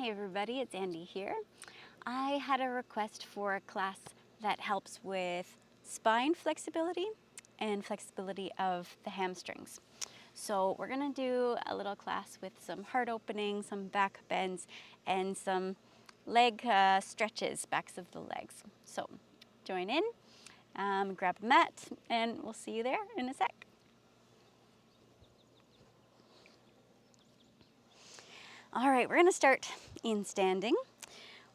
Hey everybody, it's Andy here. I had a request for a class that helps with spine flexibility and flexibility of the hamstrings. So we're gonna do a little class with some heart opening, some back bends, and some leg stretches, backs of the legs. So join in, grab a mat, and we'll see you there in a sec. All right, we're gonna start in standing.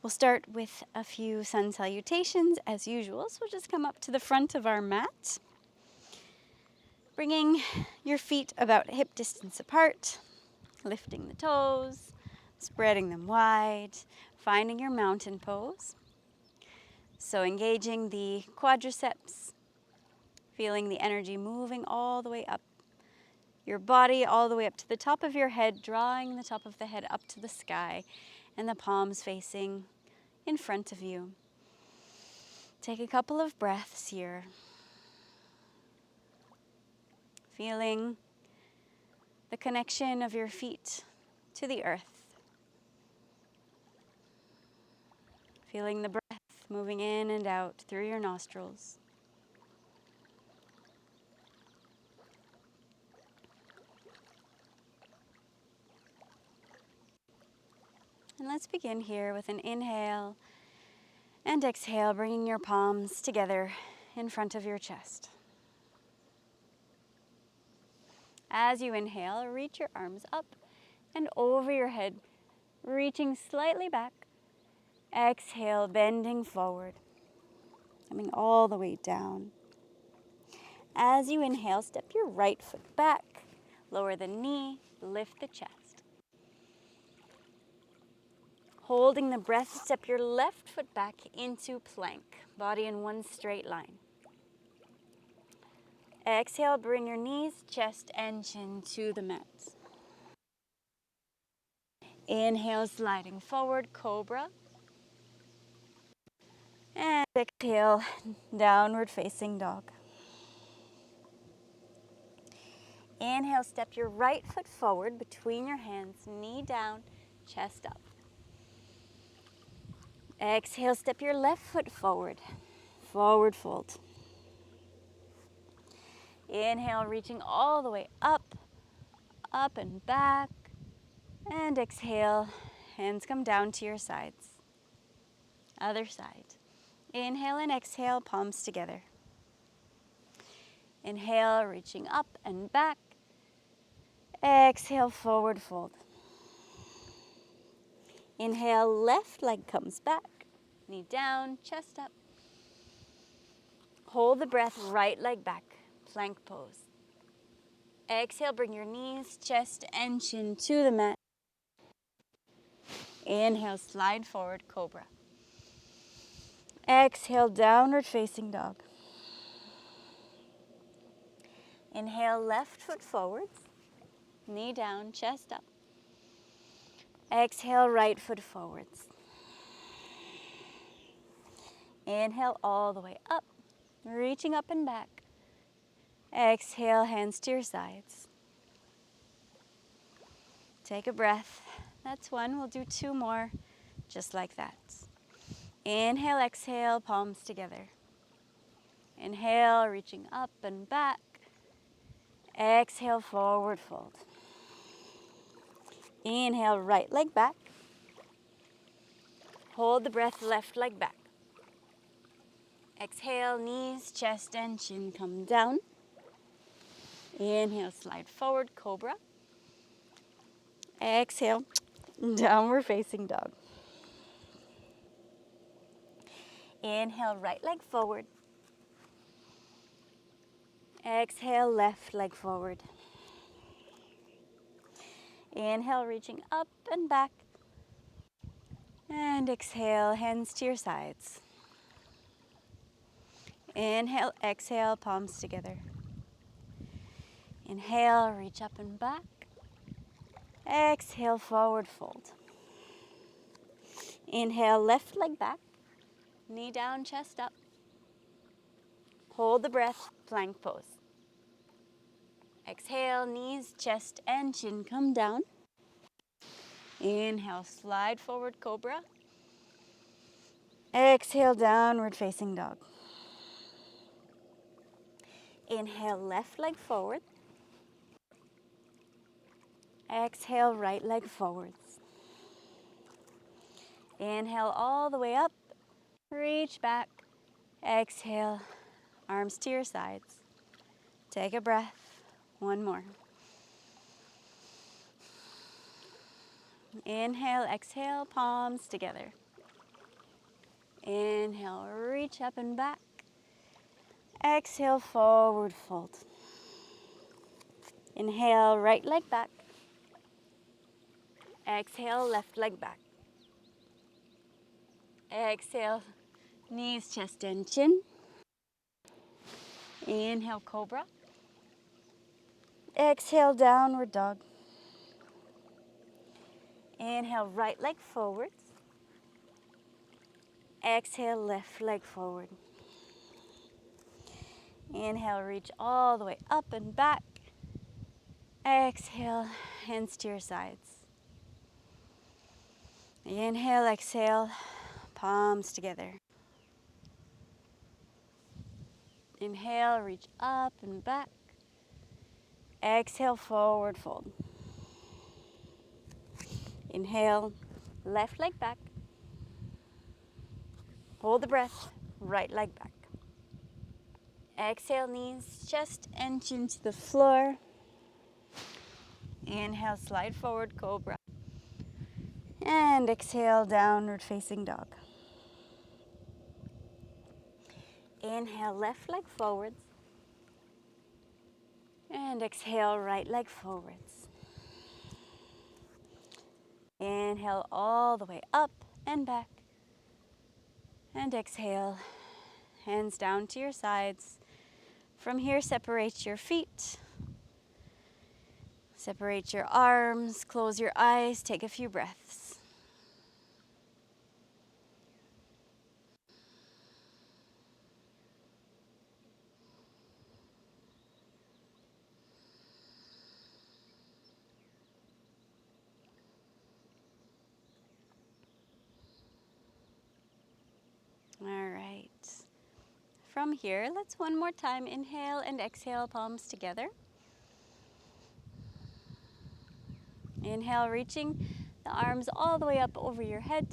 We'll start with a few sun salutations as usual. So we'll just come up to the front of our mat, bringing your feet about hip distance apart, lifting the toes, spreading them wide, finding your mountain pose. So engaging the quadriceps, feeling the energy moving all the way up your body, all the way up to the top of your head, drawing the top of the head up to the sky, and the palms facing in front of you. Take a couple of breaths here. Feeling the connection of your feet to the earth. Feeling the breath moving in and out through your nostrils. And let's begin here with an inhale and exhale, bringing your palms together in front of your chest. As you inhale, reach your arms up and over your head, reaching slightly back. Exhale, bending forward, coming all the way down. As you inhale, step your right foot back, lower the knee, lift the chest. Holding the breath, step your left foot back into plank, body in one straight line. Exhale, bring your knees, chest, and chin to the mat. Inhale, sliding forward, cobra. And exhale, downward facing dog. Inhale, step your right foot forward between your hands, knee down, chest up. Exhale, step your left foot forward, forward fold. Inhale, reaching all the way up and back. And exhale, hands come down to your sides. Other side. Inhale and exhale, palms together. Inhale, reaching up and back. Exhale, forward fold. Inhale, left leg comes back. Knee down, chest up. Hold the breath, right leg back, plank pose. Exhale, bring your knees, chest, and chin to the mat. Inhale, slide forward, cobra. Exhale, downward facing dog. Inhale, left foot forwards, knee down, chest up. Exhale, right foot forwards. Inhale all the way up, reaching up and back. Exhale, hands to your sides. Take a breath. That's one. We'll do two more, just like that. Inhale, exhale, palms together. Inhale, reaching up and back. Exhale, forward fold. Inhale, right leg back. Hold the breath, left leg back. Exhale, knees, chest, and chin come down. Inhale, slide forward, cobra. Exhale, downward facing dog. Inhale, right leg forward. Exhale, left leg forward. Inhale, reaching up and back. And exhale, hands to your sides. Inhale, exhale, palms together. Inhale, reach up and back. Exhale, forward fold. Inhale, left leg back. Knee down, chest up. Hold the breath, plank pose. Exhale, knees, chest, and chin come down. Inhale, slide forward, cobra. Exhale, downward facing dog. Inhale, left leg forward. Exhale, right leg forwards. Inhale all the way up. Reach back. Exhale, arms to your sides. Take a breath. One more. Inhale, exhale, palms together. Inhale, reach up and back. Exhale, forward fold. Inhale, right leg back. Exhale, left leg back. Exhale, knees, chest, and chin. Inhale, cobra. Exhale, downward dog. Inhale, right leg forwards. Exhale, left leg forward. Inhale, reach all the way up and back. Exhale, hands to your sides. Inhale, exhale, palms together. Inhale, reach up and back. Exhale, forward fold. Inhale, left leg back. Hold the breath, right leg back. Exhale, knees, chest, and chin to the floor. Inhale, slide forward, cobra. And exhale, downward facing dog. Inhale, left leg forwards. And exhale, right leg forwards. Inhale all the way up and back. And exhale, hands down to your sides. From here, separate your feet. Separate your arms, close your eyes, take a few breaths. All right. From here, let's one more time inhale and exhale, palms together. Inhale, reaching the arms all the way up over your head.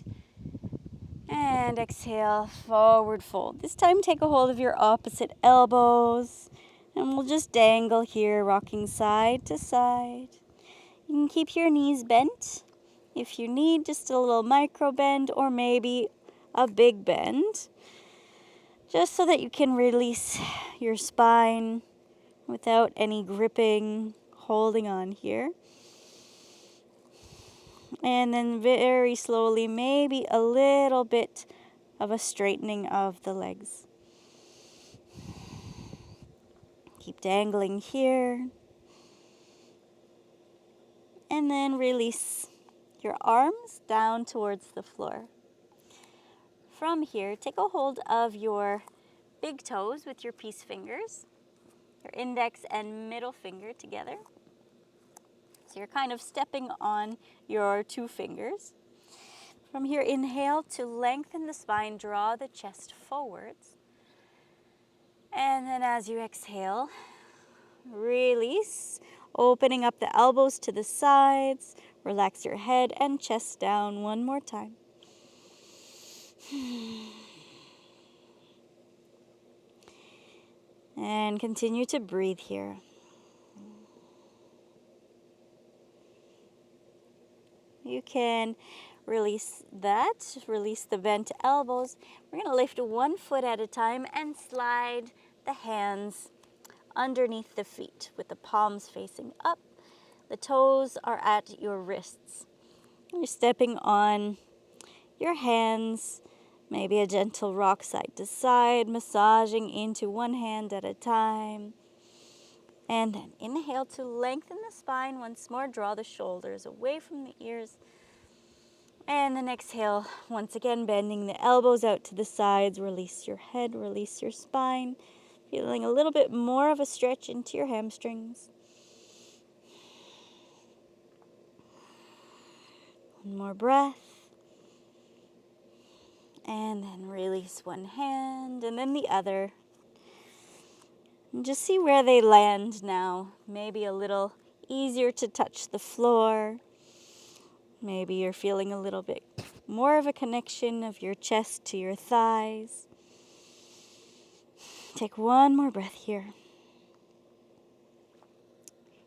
And exhale, forward fold. This time, take a hold of your opposite elbows. And we'll just dangle here, rocking side to side. You can keep your knees bent. If you need just a little micro bend or maybe a big bend, just so that you can release your spine without any gripping, holding on here. And then very slowly, maybe a little bit of a straightening of the legs. Keep dangling here. And then release your arms down towards the floor. From here, take a hold of your big toes with your peace fingers, your index and middle finger together. So you're kind of stepping on your two fingers. From here, inhale to lengthen the spine, draw the chest forwards. And then as you exhale, release, opening up the elbows to the sides. Relax your head and chest down one more time. And continue to breathe here. You can release that, release the bent elbows. We're going to lift one foot at a time and slide the hands underneath the feet with the palms facing up. The toes are at your wrists. You're stepping on your hands, maybe a gentle rock side to side, massaging into one hand at a time. And then inhale to lengthen the spine once more. Draw the shoulders away from the ears. And then exhale, once again, bending the elbows out to the sides. Release your head, release your spine. Feeling a little bit more of a stretch into your hamstrings. One more breath. And then release one hand and then the other. And just see where they land now. Maybe a little easier to touch the floor. Maybe you're feeling a little bit more of a connection of your chest to your thighs. Take one more breath here.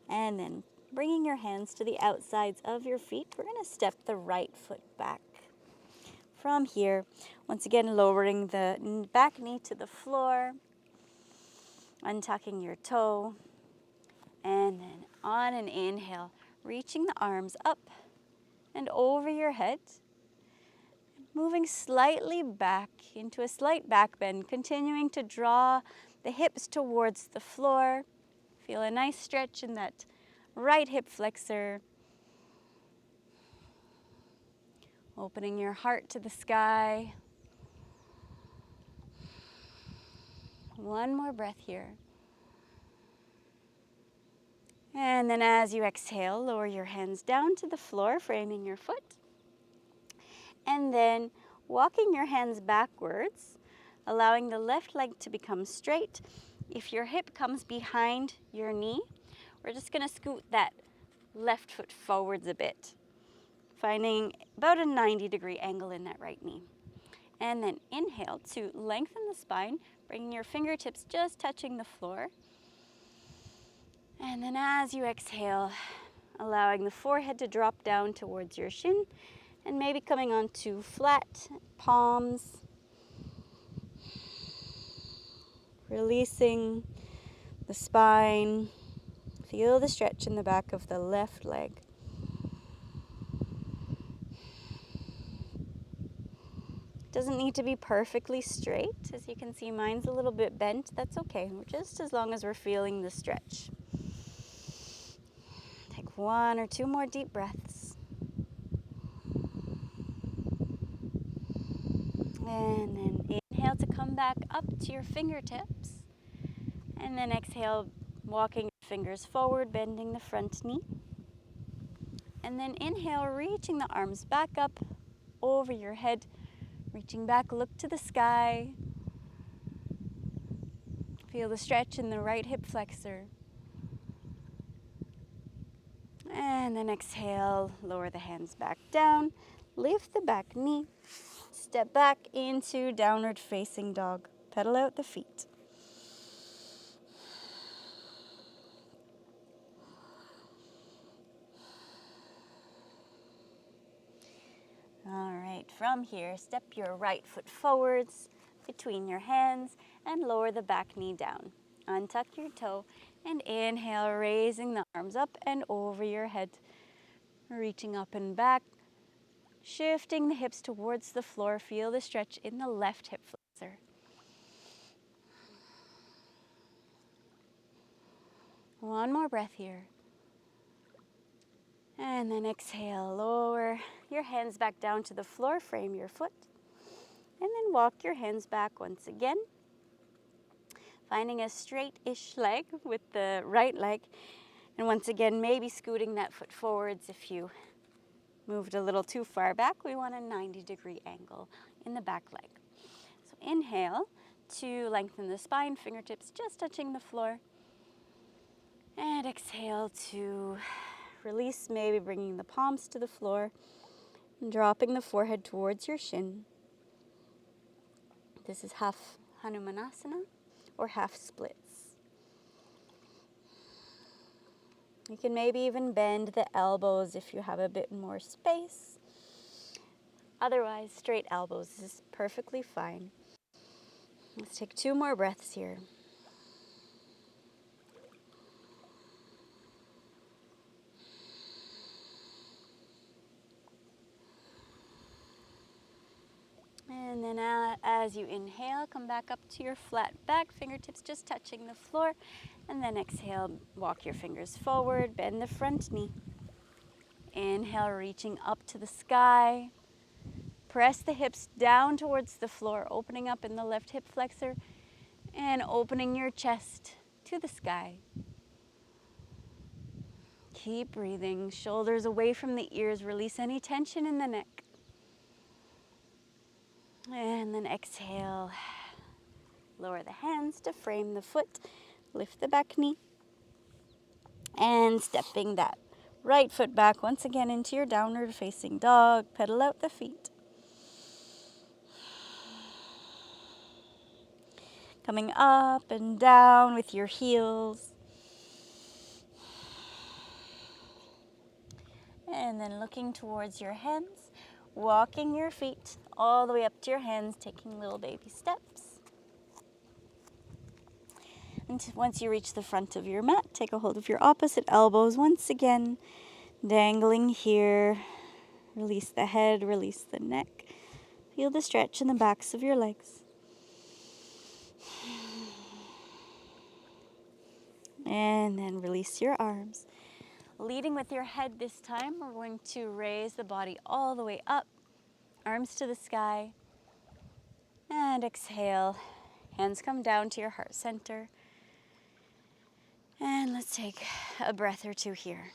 And then bringing your hands to the outsides of your feet, we're going to step the right foot back. From here, once again, lowering the back knee to the floor, untucking your toe, and then on an inhale, reaching the arms up and over your head, moving slightly back into a slight back bend, continuing to draw the hips towards the floor. Feel a nice stretch in that right hip flexor. Opening your heart to the sky. One more breath here. And then as you exhale, lower your hands down to the floor, framing your foot. And then walking your hands backwards, allowing the left leg to become straight. If your hip comes behind your knee, we're just going to scoot that left foot forwards a bit, finding about a 90-degree angle in that right knee. And then inhale to lengthen the spine, bringing your fingertips just touching the floor. And then as you exhale, allowing the forehead to drop down towards your shin and maybe coming onto flat palms. Releasing the spine. Feel the stretch in the back of the left leg. Doesn't need to be perfectly straight. As you can see, mine's a little bit bent. That's okay, just as long as we're feeling the stretch. Take one or two more deep breaths. And then inhale to come back up to your fingertips. And then exhale, walking your fingers forward, bending the front knee. And then inhale, reaching the arms back up over your head. Reaching back, look to the sky. Feel the stretch in the right hip flexor. And then exhale, lower the hands back down. Lift the back knee. Step back into downward facing dog. Pedal out the feet. All right, from here, step your right foot forwards between your hands and lower the back knee down. Untuck your toe and inhale, raising the arms up and over your head. Reaching up and back, shifting the hips towards the floor. Feel the stretch in the left hip flexor. One more breath here. And then exhale, lower your hands back down to the floor, frame your foot. And then walk your hands back once again. Finding a straight-ish leg with the right leg. And once again, maybe scooting that foot forwards if you moved a little too far back. We want a 90-degree angle in the back leg. So inhale to lengthen the spine, fingertips just touching the floor. And exhale to release, maybe bringing the palms to the floor and dropping the forehead towards your shin. This is half Hanumanasana or half splits. You can maybe even bend the elbows if you have a bit more space. Otherwise, straight elbows is perfectly fine. Let's take two more breaths here. And then as you inhale, come back up to your flat back, fingertips just touching the floor. And then exhale, walk your fingers forward, bend the front knee. Inhale, reaching up to the sky. Press the hips down towards the floor, opening up in the left hip flexor and opening your chest to the sky. Keep breathing. Shoulders away from the ears. Release any tension in the neck. And then exhale. Lower the hands to frame the foot. Lift the back knee. And stepping that right foot back once again into your downward facing dog. Pedal out the feet. Coming up and down with your heels. And then looking towards your hands, walking your feet all the way up to your hands, taking little baby steps. And once you reach the front of your mat, take a hold of your opposite elbows once again, dangling here. Release the head, release the neck. Feel the stretch in the backs of your legs. And then release your arms. Leading with your head this time, we're going to raise the body all the way up, arms to the sky, and exhale. Hands come down to your heart center. And let's take a breath or two here.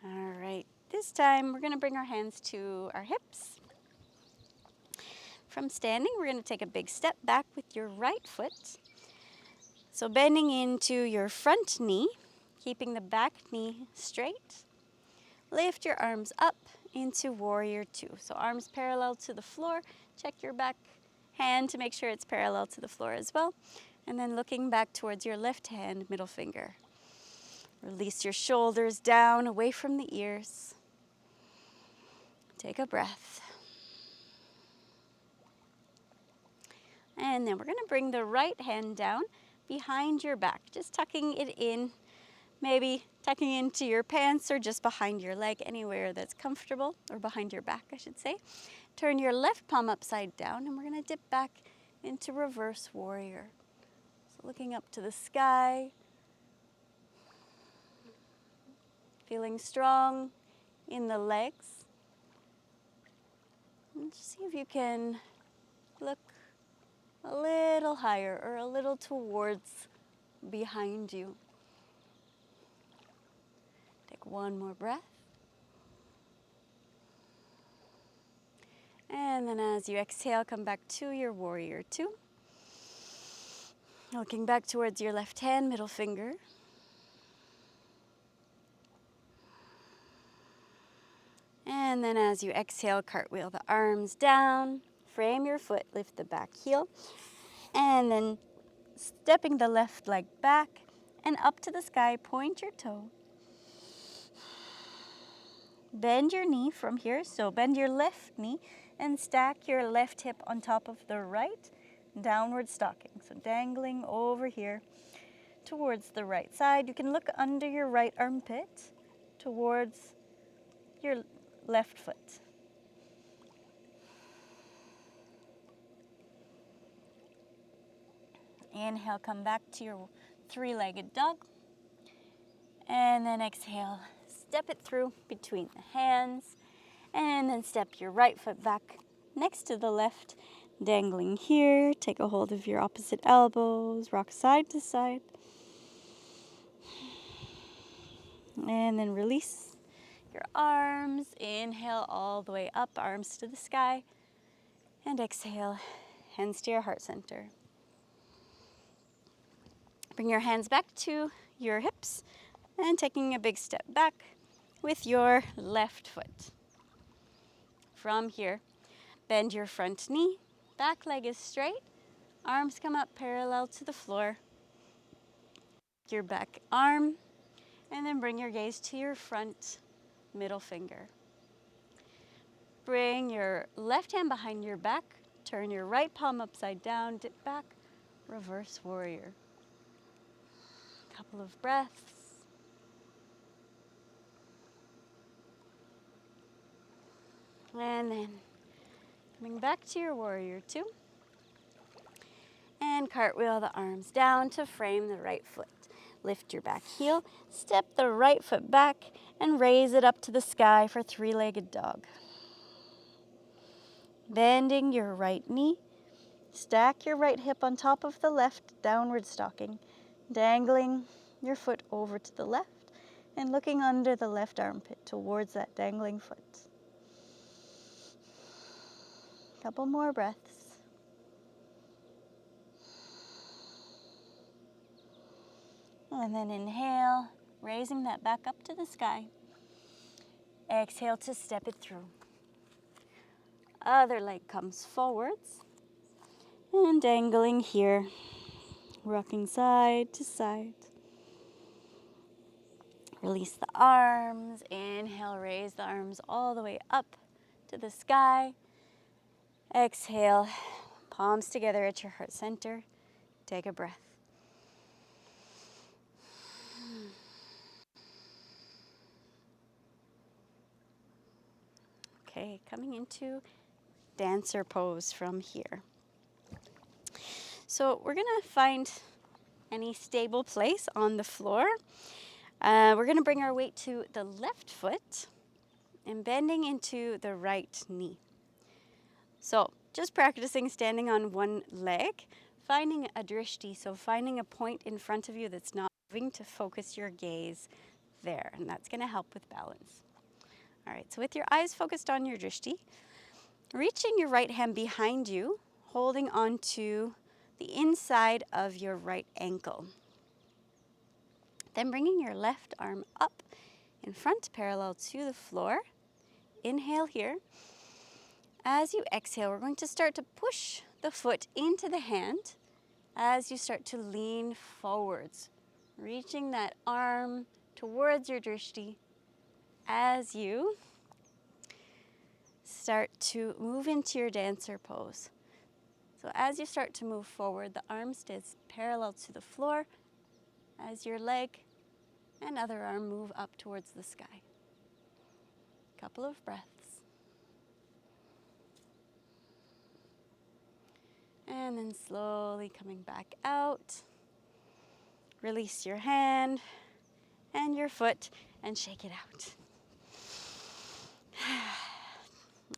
All right, this time we're going to bring our hands to our hips. From standing, we're going to take a big step back with your right foot. So bending into your front knee, keeping the back knee straight. Lift your arms up into warrior two. So arms parallel to the floor. Check your back hand to make sure it's parallel to the floor as well. And then looking back towards your left hand, middle finger. Release your shoulders down, away from the ears. Take a breath. And then we're going to bring the right hand down behind your back, just tucking it in, maybe tucking into your pants or just behind your leg, anywhere that's comfortable, or behind your back, I should say. Turn your left palm upside down, and we're going to dip back into reverse warrior. So looking up to the sky, feeling strong in the legs. And just see if you can look a little higher or a little towards behind you. Take one more breath. And then as you exhale, come back to your warrior two. Looking back towards your left hand, middle finger. And then as you exhale, cartwheel the arms down, frame your foot, lift the back heel, and then stepping the left leg back and up to the sky, point your toe. Bend your knee from here, so bend your left knee and stack your left hip on top of the right, downward stocking. So dangling over here towards the right side. You can look under your right armpit towards your left foot. Inhale, come back to your three-legged dog. And then exhale, step it through between the hands. And then step your right foot back next to the left, dangling here. Take a hold of your opposite elbows, rock side to side. And then release your arms. Inhale all the way up, arms to the sky. And exhale, hands to your heart center. Bring your hands back to your hips and taking a big step back with your left foot. From here, bend your front knee, back leg is straight, arms come up parallel to the floor. Your back arm, and then bring your gaze to your front middle finger. Bring your left hand behind your back, turn your right palm upside down, dip back, reverse warrior. Couple of breaths. And then coming back to your warrior two. And cartwheel the arms down to frame the right foot. Lift your back heel, step the right foot back, and raise it up to the sky for three-legged dog. Bending your right knee. Stack your right hip on top of the left, downward stocking. Dangling your foot over to the left and looking under the left armpit towards that dangling foot. Couple more breaths. And then inhale, raising that back up to the sky. Exhale to step it through. Other leg comes forwards and dangling here, rocking side to side. Release the arms. Inhale, raise the arms all the way up to the sky. Exhale, palms together at your heart center. Take a breath. Okay, coming into dancer pose from here. So we're gonna find any stable place on the floor. We're gonna bring our weight to the left foot and bending into the right knee. So just practicing standing on one leg, finding a drishti, so finding a point in front of you that's not moving to focus your gaze there, and that's gonna help with balance. All right, so with your eyes focused on your drishti, reaching your right hand behind you, holding onto the inside of your right ankle. Then bringing your left arm up in front parallel to the floor. Inhale here. As you exhale, we're going to start to push the foot into the hand as you start to lean forwards, reaching that arm towards your drishti as you start to move into your dancer pose. So as you start to move forward, the arm stays parallel to the floor as your leg and other arm move up towards the sky. Couple of breaths. And then slowly coming back out. Release your hand and your foot and shake it out.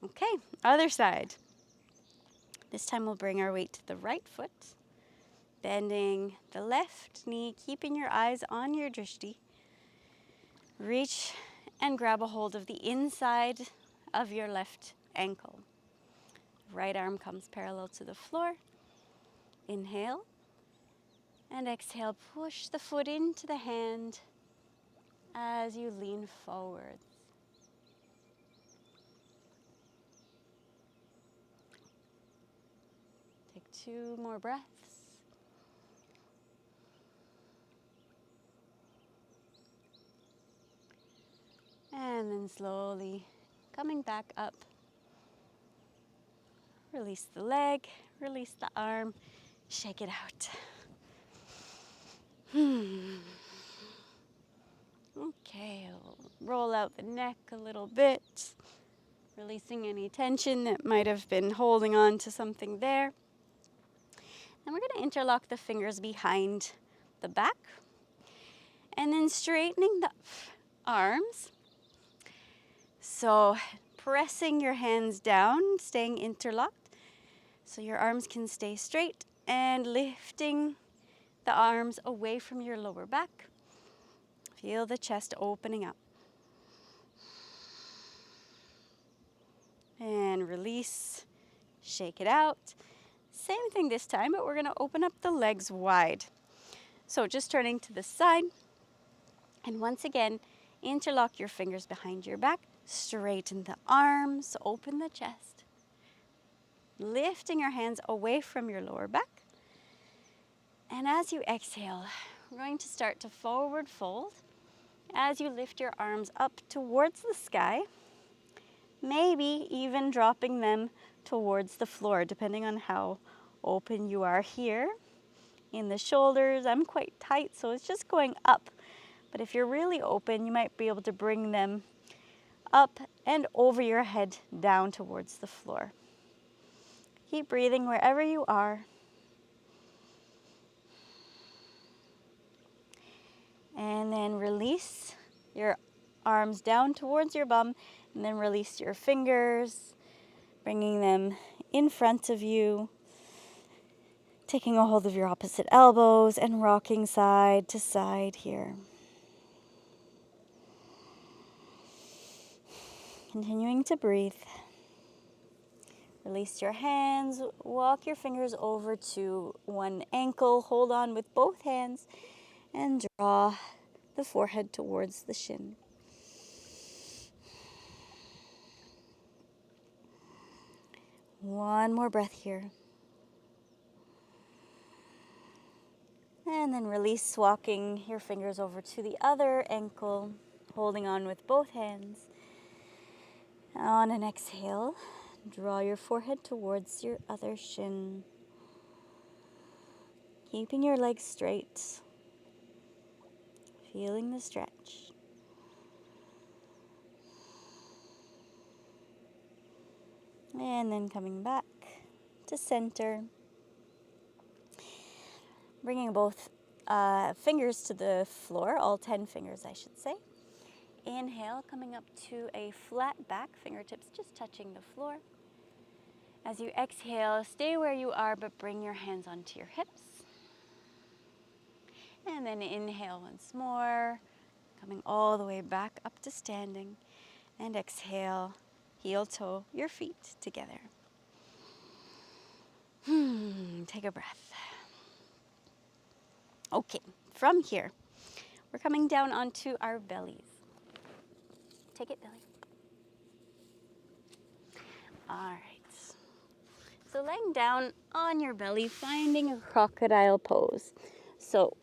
Okay, other side. This time we'll bring our weight to the right foot, bending the left knee, keeping your eyes on your drishti. Reach and grab a hold of the inside of your left ankle. Right arm comes parallel to the floor. Inhale and exhale, push the foot into the hand as you lean forward. Take 2 more breaths. And then slowly coming back up. Release the leg, release the arm, shake it out. Okay, roll out the neck a little bit, releasing any tension that might have been holding on to something there. And we're going to interlock the fingers behind the back and then straightening the arms. So pressing your hands down, staying interlocked so your arms can stay straight and lifting the arms away from your lower back. Feel the chest opening up. And release, shake it out. Same thing this time, but we're going to open up the legs wide. So just turning to the side. And once again, interlock your fingers behind your back. Straighten the arms, open the chest. Lifting your hands away from your lower back. And as you exhale, we're going to start to forward fold. As you lift your arms up towards the sky, maybe even dropping them towards the floor, depending on how open you are here. In the shoulders, I'm quite tight, so it's just going up. But if you're really open, you might be able to bring them up and over your head down towards the floor. Keep breathing wherever you are. And then release your arms down towards your bum, and then release your fingers Bringing them in front of you, taking a hold of your opposite elbows and rocking side to side here. Continuing to breathe. Release your hands, walk your fingers over to one ankle, hold on with both hands, and draw the forehead towards the shin. One more breath here. And then release, walking your fingers over to the other ankle, holding on with both hands. On an exhale, draw your forehead towards your other shin. Keeping your legs straight. Feeling the stretch. And then coming back to center. Bringing both fingers to the floor, all 10 fingers I should say. Inhale, coming up to a flat back, fingertips just touching the floor. As you exhale, stay where you are, but bring your hands onto your hips. And then inhale once more, coming all the way back up to standing. And exhale, heel toe your feet together. Take a breath. Okay, from here, we're coming down onto our bellies. Take it, belly. All right. So laying down on your belly, finding a crocodile pose. So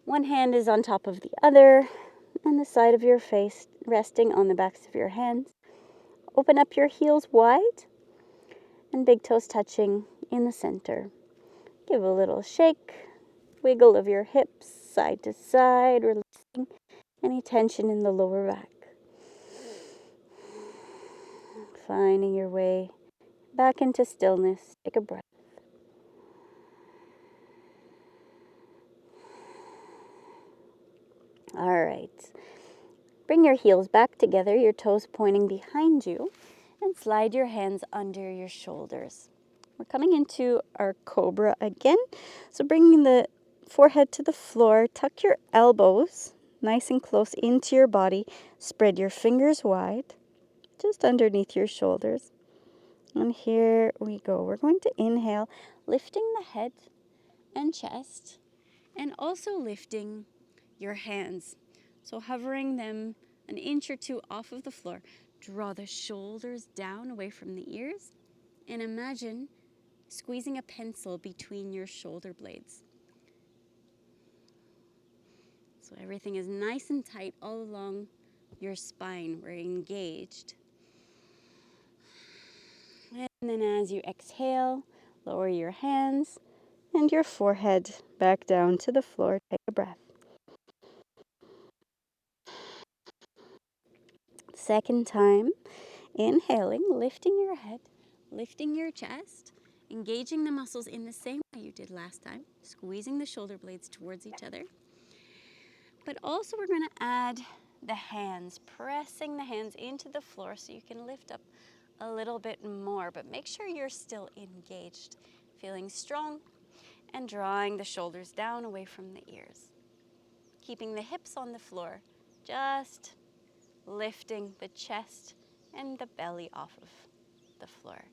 one hand is on top of the other, and the side of your face resting on the backs of your hands. Open up your heels wide, and big toes touching in the center. Give a little shake, wiggle of your hips side to side, releasing any tension in the lower back. Finding your way back into stillness. Take a breath. All right. Bring your heels back together, your toes pointing behind you, and slide your hands under your shoulders. We're coming into our cobra again. So bringing the forehead to the floor, tuck your elbows nice and close into your body. Spread your fingers wide, just underneath your shoulders. And here we go. We're going to inhale, lifting the head and chest, and also lifting your hands. So hovering them an inch or two off of the floor. Draw the shoulders down away from the ears, and imagine squeezing a pencil between your shoulder blades. So everything is nice and tight all along your spine. We're engaged. And then as you exhale, lower your hands and your forehead back down to the floor. Take a breath. Second time, inhaling, lifting your head, lifting your chest, engaging the muscles in the same way you did last time, squeezing the shoulder blades towards each other. But also we're going to add the hands, pressing the hands into the floor so you can lift up a little bit more, but make sure you're still engaged, feeling strong, and drawing the shoulders down away from the ears. Keeping the hips on the floor, just lifting the chest and the belly off of the floor.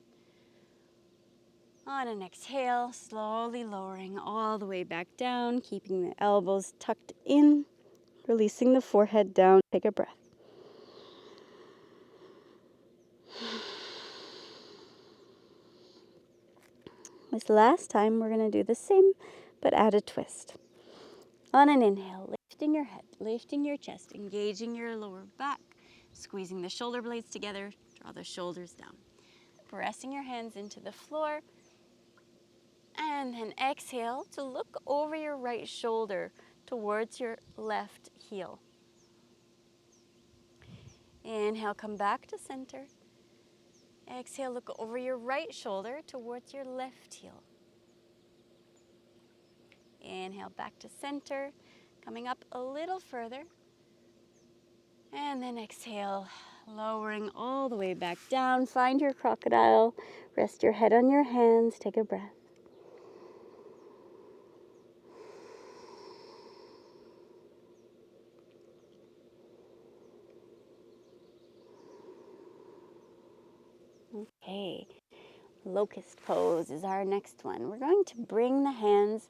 On an exhale, slowly lowering all the way back down, keeping the elbows tucked in, releasing the forehead down. Take a breath. This last time, we're going to do the same, but add a twist. On an inhale, lifting your head, lifting your chest, engaging your lower back, squeezing the shoulder blades together, draw the shoulders down. Pressing your hands into the floor, and then exhale to look over your right shoulder towards your left heel. Inhale, come back to center. Exhale, look over your right shoulder towards your left heel. Inhale, back to center, coming up a little further. And then exhale, lowering all the way back down. Find your crocodile. Rest your head on your hands. Take a breath. Okay, locust pose is our next one. We're going to bring the hands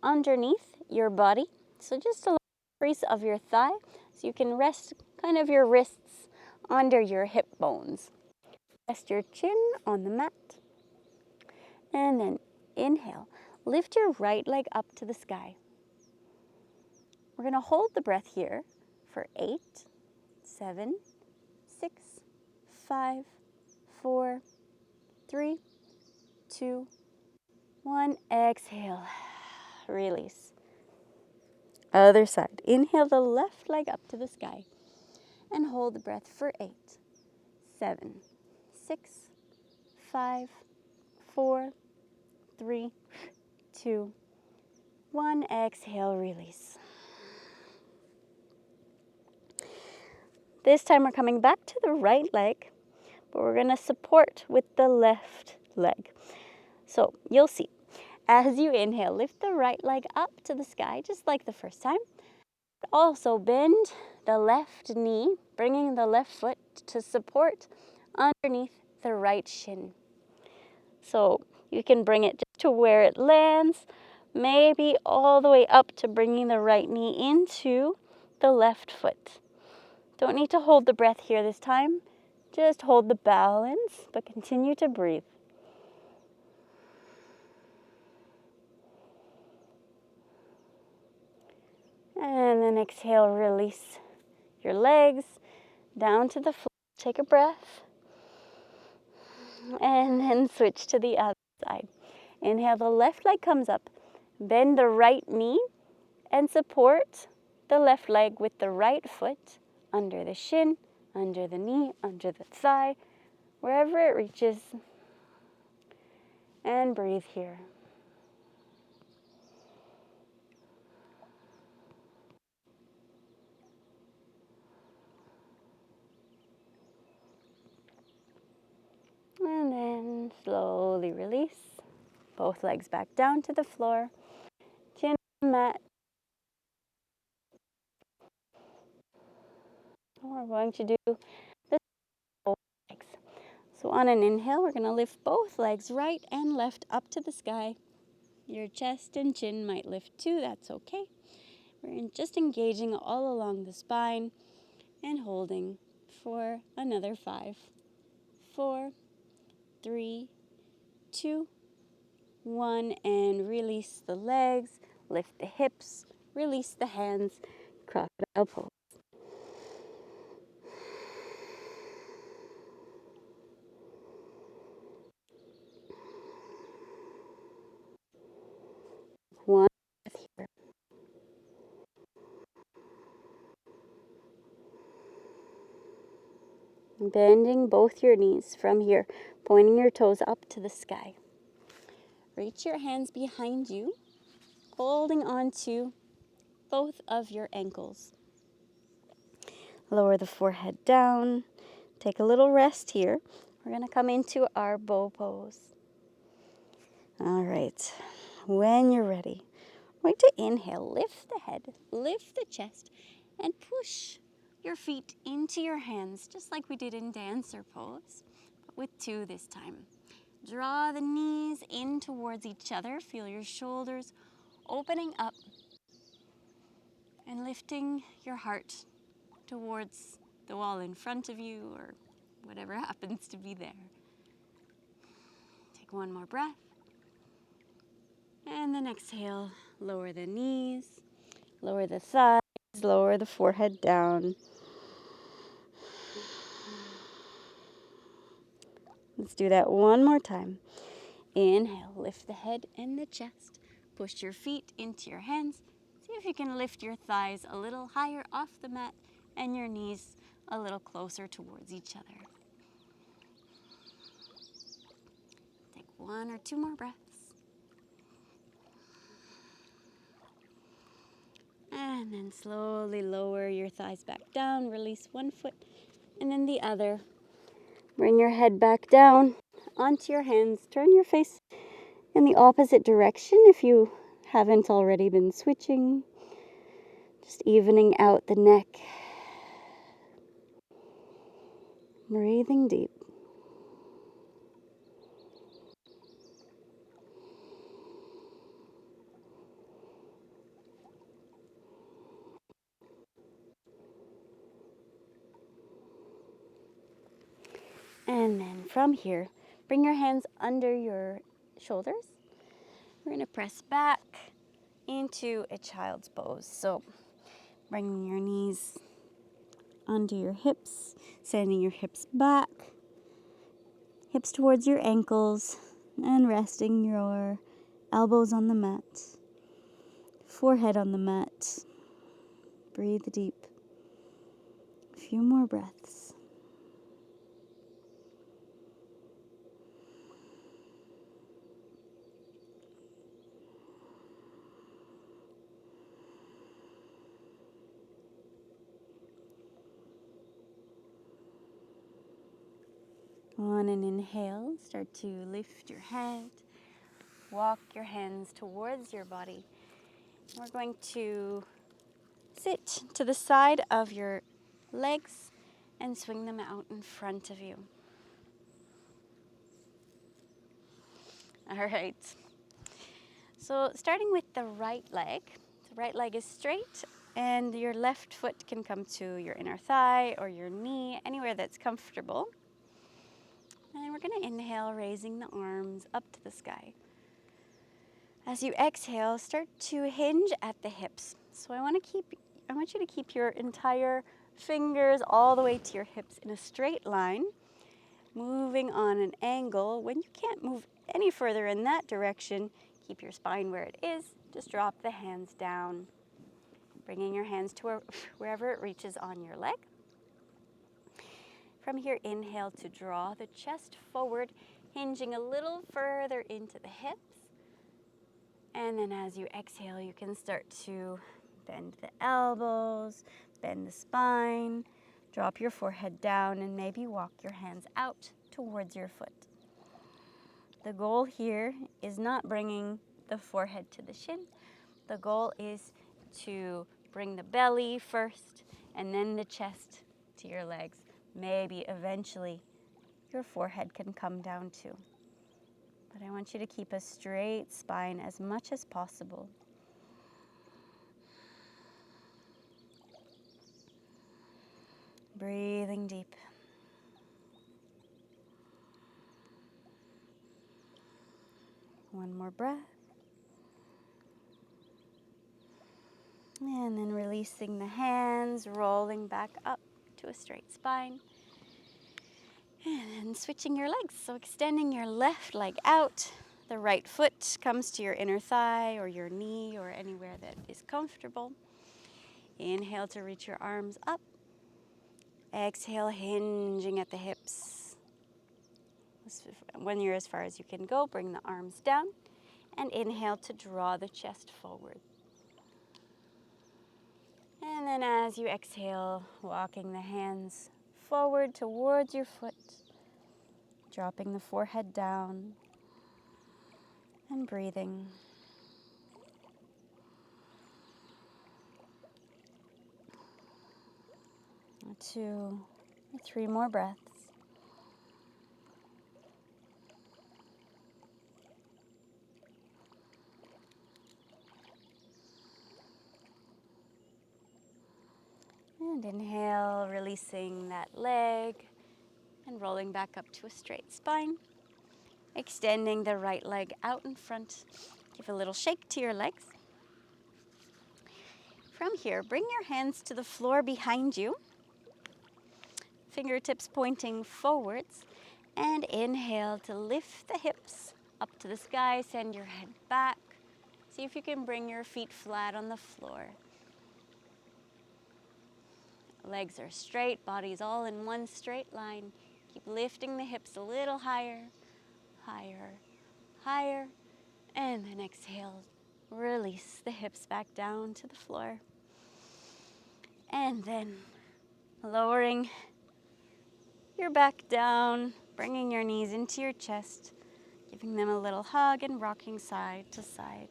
underneath your body. So just a crease of your thigh so you can rest kind of your wrists under your hip bones. Rest your chin on the mat. And then inhale. Lift your right leg up to the sky. We're going to hold the breath here for 8, 7, 6, 5, 4, 3, 2, 1. Exhale. Release. Other side. Inhale the left leg up to the sky and hold the breath for 8, 7, 6, 5, 4, 3, 2, 1. Exhale, release. This time we're coming back to the right leg, but we're going to support with the left leg. So you'll see, as you inhale, lift the right leg up to the sky, just like the first time. Also bend the left knee, bringing the left foot to support underneath the right shin. So you can bring it just to where it lands, maybe all the way up to bringing the right knee into the left foot. Don't need to hold the breath here this time. Just hold the balance, but continue to breathe. And then exhale, release your legs down to the floor. Take a breath. And then switch to the other side. Inhale, the left leg comes up. Bend the right knee and support the left leg with the right foot under the shin, under the knee, under the thigh, wherever it reaches. And breathe here. And then slowly release. Both legs back down to the floor. Chin on the mat. We're going to do this both legs. So on an inhale, we're going to lift both legs right and left up to the sky. Your chest and chin might lift too, that's okay. We're just engaging all along the spine and holding for another 5, 4, 3, 2, 1, and release the legs, lift the hips, release the hands, crocodile pose. One breath here. Bending both your knees from here, pointing your toes up to the sky. Reach your hands behind you, holding on to both of your ankles. Lower the forehead down. Take a little rest here. We're going to come into our bow pose. All right. When you're ready, we're going to inhale, lift the head, lift the chest, and push your feet into your hands, just like we did in dancer pose, but with 2 this time. Draw the knees in towards each other. Feel your shoulders opening up and lifting your heart towards the wall in front of you or whatever happens to be there. Take one more breath. And then exhale, lower the knees, lower the thighs, lower the forehead down. Let's do that one more time. Inhale, lift the head and the chest. Push your feet into your hands. See if you can lift your thighs a little higher off the mat and your knees a little closer towards each other. Take 1 or 2 more breaths. And then slowly lower your thighs back down. Release one foot and then the other. Bring your head back down onto your hands. Turn your face in the opposite direction if you haven't already been switching. Just evening out the neck. Breathing deep. And then from here, bring your hands under your shoulders. We're going to press back into a child's pose. So bringing your knees onto your hips, sending your hips back, hips towards your ankles, and resting your elbows on the mat, forehead on the mat. Breathe deep. A few more breaths. On an inhale, start to lift your head, walk your hands towards your body. We're going to sit to the side of your legs and swing them out in front of you. All right. So starting with the right leg. The right leg is straight and your left foot can come to your inner thigh or your knee, anywhere that's comfortable. And we're going to inhale, raising the arms up to the sky. As you exhale, start to hinge at the hips. So I want you to keep your entire fingers all the way to your hips in a straight line, moving on an angle. When you can't move any further in that direction, keep your spine where it is. Just drop the hands down, bringing your hands to wherever it reaches on your leg. From here, inhale to draw the chest forward, hinging a little further into the hips. And then as you exhale, you can start to bend the elbows, bend the spine, drop your forehead down, and maybe walk your hands out towards your foot. The goal here is not bringing the forehead to the shin. The goal is to bring the belly first and then the chest to your legs. Maybe eventually your forehead can come down too. But I want you to keep a straight spine as much as possible. Breathing deep. One more breath. And then releasing the hands, rolling back up to a straight spine. And then switching your legs. So extending your left leg out. The right foot comes to your inner thigh or your knee or anywhere that is comfortable. Inhale to reach your arms up. Exhale, hinging at the hips. When you're as far as you can go, bring the arms down. And inhale to draw the chest forward. And then as you exhale, walking the hands forward towards your foot, dropping the forehead down, and breathing. 2 or 3 more breaths. And inhale, releasing that leg and rolling back up to a straight spine. Extending the right leg out in front. Give a little shake to your legs. From here, bring your hands to the floor behind you. Fingertips pointing forwards. And inhale to lift the hips up to the sky. Send your head back. See if you can bring your feet flat on the floor. Legs are straight, body's all in one straight line. Keep lifting the hips a little higher, higher, higher. And then exhale, release the hips back down to the floor. And then lowering your back down, bringing your knees into your chest, giving them a little hug and rocking side to side.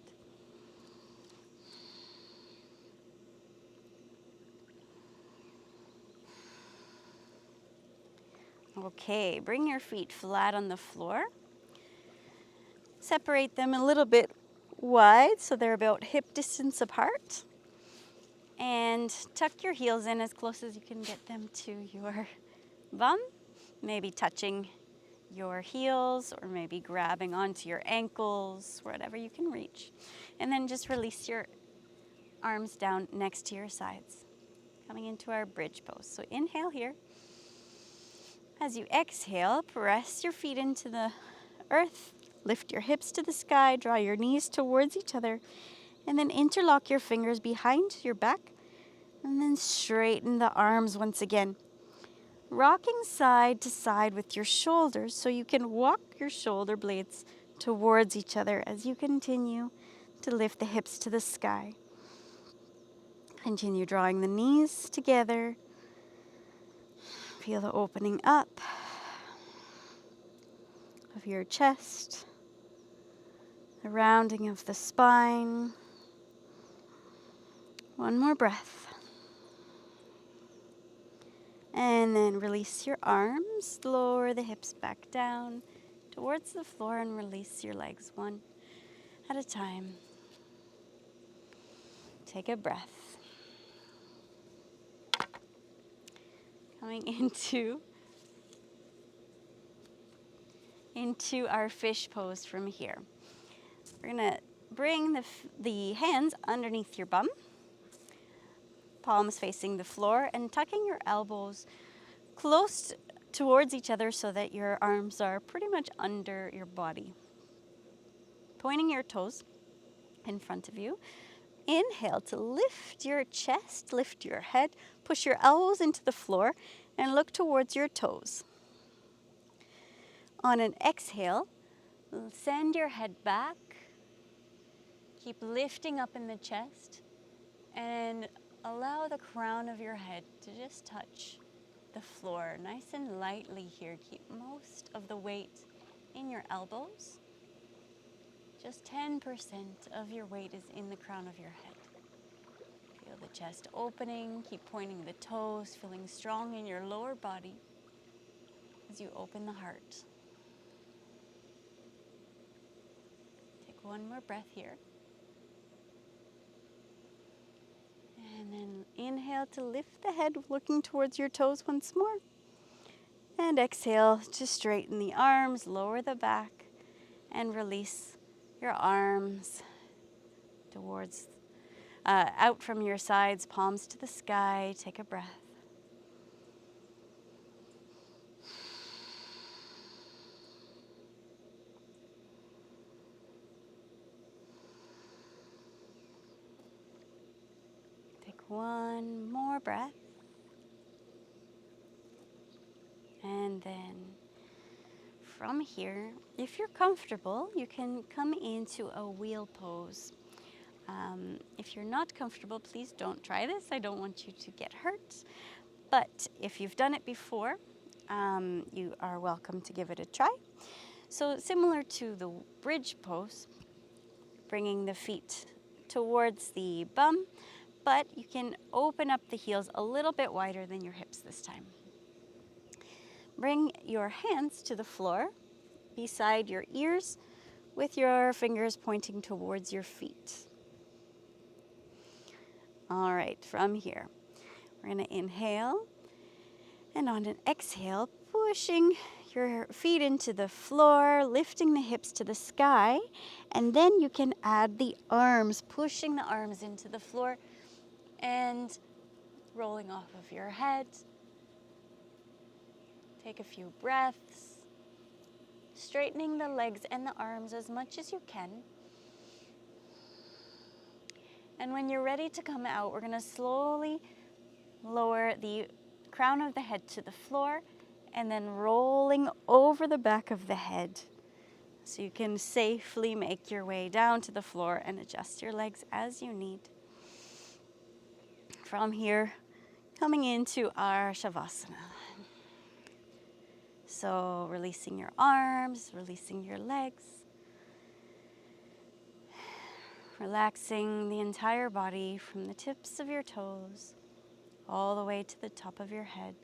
Okay, bring your feet flat on the floor. Separate them a little bit wide so they're about hip distance apart. And tuck your heels in as close as you can get them to your bum, maybe touching your heels or maybe grabbing onto your ankles, wherever you can reach. And then just release your arms down next to your sides, coming into our bridge pose. So inhale here. As you exhale, press your feet into the earth, lift your hips to the sky, draw your knees towards each other, and then interlock your fingers behind your back, and then straighten the arms once again. Rocking side to side with your shoulders so you can walk your shoulder blades towards each other as you continue to lift the hips to the sky. Continue drawing the knees together. Feel the opening up of your chest, the rounding of the spine. One more breath. And then release your arms, lower the hips back down towards the floor and release your legs one at a time. Take a breath. Coming into our fish pose from here. We're gonna bring the hands underneath your bum, palms facing the floor, and tucking your elbows close towards each other so that your arms are pretty much under your body. Pointing your toes in front of you. Inhale to lift your chest, lift your head, push your elbows into the floor, and look towards your toes. On an exhale, send your head back. Keep lifting up in the chest, and allow the crown of your head to just touch the floor nice and lightly here. Keep most of the weight in your elbows. Just 10% of your weight is in the crown of your head. Feel the chest opening. Keep pointing the toes, feeling strong in your lower body as you open the heart. Take one more breath here. And then inhale to lift the head, looking towards your toes once more. And exhale to straighten the arms, lower the back, and release your arms towards, out from your sides, palms to the sky. Take a breath. Take one more breath. And then from here, if you're comfortable, you can come into a wheel pose. If you're not comfortable, please don't try this. I don't want you to get hurt. But if you've done it before, you are welcome to give it a try. So similar to the bridge pose, bringing the feet towards the bum, but you can open up the heels a little bit wider than your hips this time. Bring your hands to the floor beside your ears with your fingers pointing towards your feet. All right, from here, we're going to inhale, and on an exhale, pushing your feet into the floor, lifting the hips to the sky, and then you can add the arms, pushing the arms into the floor and rolling off of your head. Take a few breaths, straightening the legs and the arms as much as you can. And when you're ready to come out, we're going to slowly lower the crown of the head to the floor and then rolling over the back of the head. So you can safely make your way down to the floor and adjust your legs as you need. From here, coming into our Shavasana. So releasing your arms, releasing your legs, relaxing the entire body from the tips of your toes all the way to the top of your head.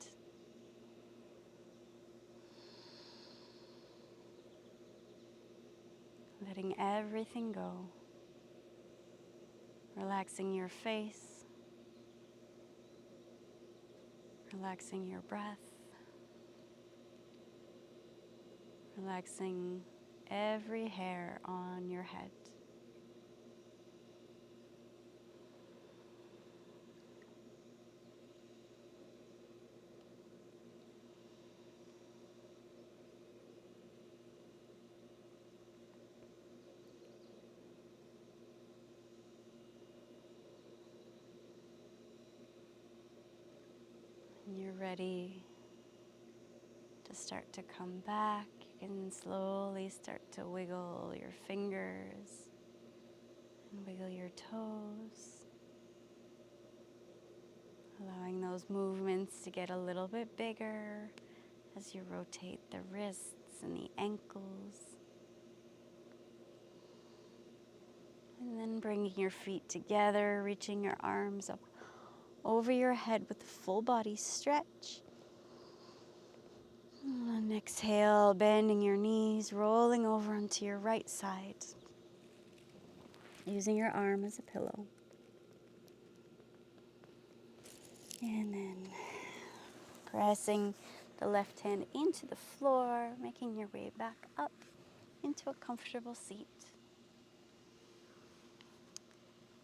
Letting everything go. Relaxing your face. Relaxing your breath. Relaxing every hair on your head. When you're ready to start to come back, you can slowly start to wiggle your fingers and wiggle your toes, allowing those movements to get a little bit bigger as you rotate the wrists and the ankles. And then bringing your feet together, reaching your arms up over your head with a full body stretch. And exhale, bending your knees, rolling over onto your right side, using your arm as a pillow. And then pressing the left hand into the floor, making your way back up into a comfortable seat.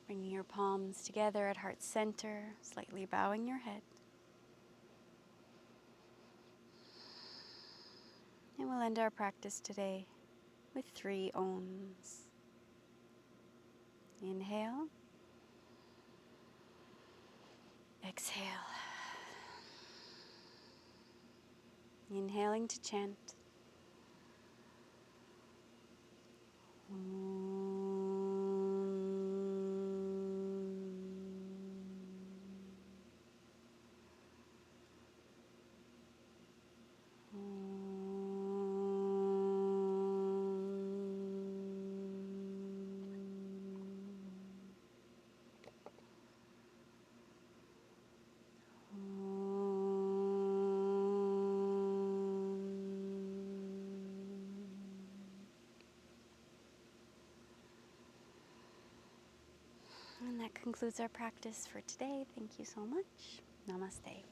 Bringing your palms together at heart center, slightly bowing your head. And we'll end our practice today with 3 Oms. Inhale. Exhale. Inhaling to chant. And that concludes our practice for today. Thank you so much. Namaste.